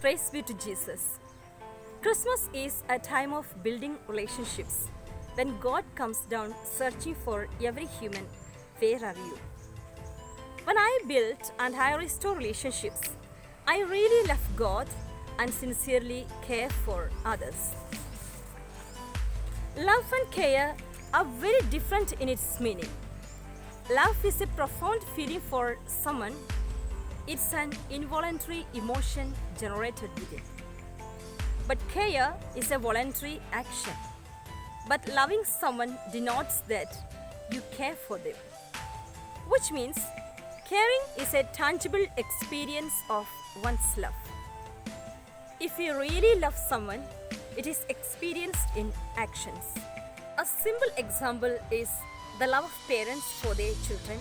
Praise be to Jesus. Christmas is a time of building relationships. When God comes down searching for every human, where are you? When I build and I restore relationships, I really love God and sincerely care for others. Love and care are very different in its meaning. Love is a profound feeling for someone. It's an involuntary emotion generated within. But care is a voluntary action. But loving someone denotes that you care for them, which means caring is a tangible experience of one's love. If you really love someone, it is experienced in actions. A simple example is the love of parents for their children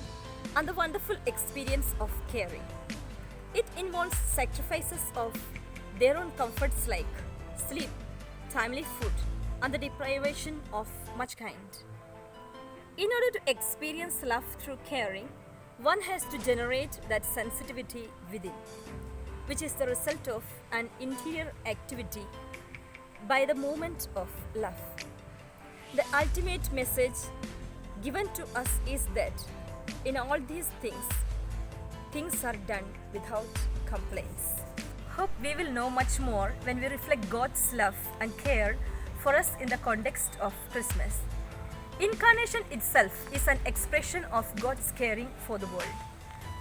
and the wonderful experience of caring. It involves sacrifices of their own comforts like sleep, timely food, and the deprivation of much kind. In order to experience love through caring, one has to generate that sensitivity within, which is the result of an interior activity by the moment of love. The ultimate message given to us is that in all these things are done without complaints. Hope we will know much more when we reflect God's love and care for us in the context of Christmas. Incarnation itself is an expression of God's caring for the world.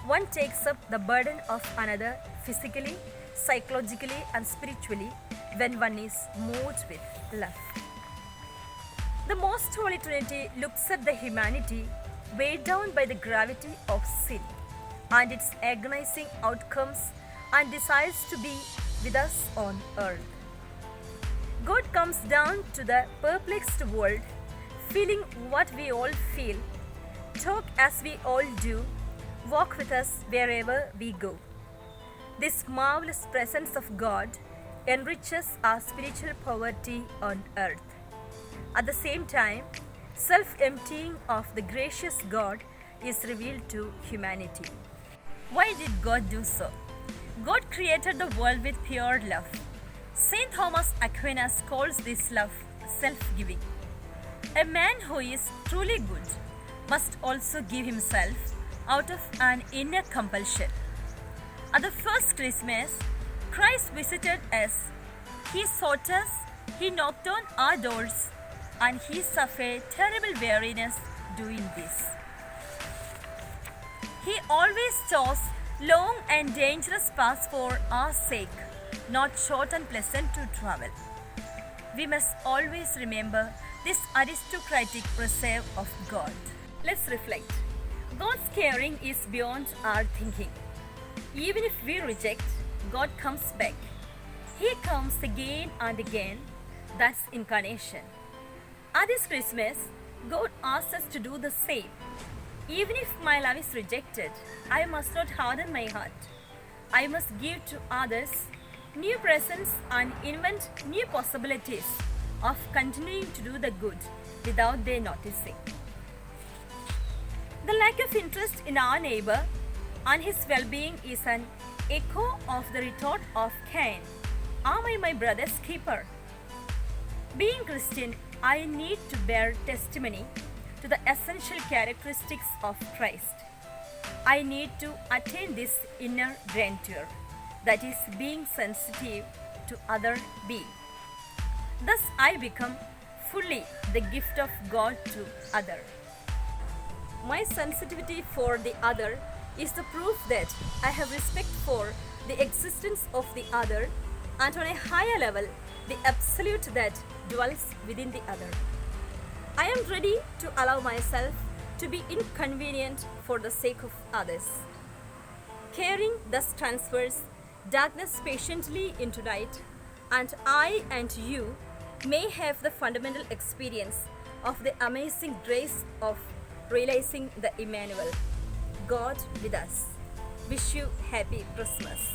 One takes up the burden of another physically, psychologically, and spiritually when one is moved with love. The Most Holy Trinity looks at the humanity weighed down by the gravity of sin and its agonizing outcomes and decides to be with us on earth. God comes down to the perplexed world, feeling what we all feel, talk as we all do, walk with us wherever we go. This marvelous presence of God enriches our spiritual poverty on earth. At the same time, self-emptying of the gracious God is revealed to humanity. Why did God do so? God created the world with pure love. Saint Thomas Aquinas calls this love self-giving. A man who is truly good must also give himself out of an inner compulsion. At the first Christmas, Christ visited us. He sought us, he knocked on our doors, and he suffered terrible weariness doing this. He always chose long and dangerous paths for our sake, not short and pleasant to travel. We must always remember this aristocratic reserve of God. Let's reflect. God's caring is beyond our thinking. Even if we reject, God comes back. He comes again and again. That's incarnation. At this Christmas, God asks us to do the same. Even if my love is rejected, I must not harden my heart. I must give to others new presents and invent new possibilities of continuing to do the good without their noticing. The lack of interest in our neighbor and his well-being is an echo of the retort of Cain, "Am I my brother's keeper?" Being Christian, I need to bear testimony to the essential characteristics of Christ. I need to attain this inner grandeur, that is, being sensitive to other being. Thus, I become fully the gift of God to other. My sensitivity for the other is the proof that I have respect for the existence of the other and on a higher level, the absolute that dwells within the other. I am ready to allow myself to be inconvenient for the sake of others. Caring thus transfers darkness patiently into light, and I and you may have the fundamental experience of the amazing grace of realizing the Emmanuel, God with us. Wish you happy Christmas.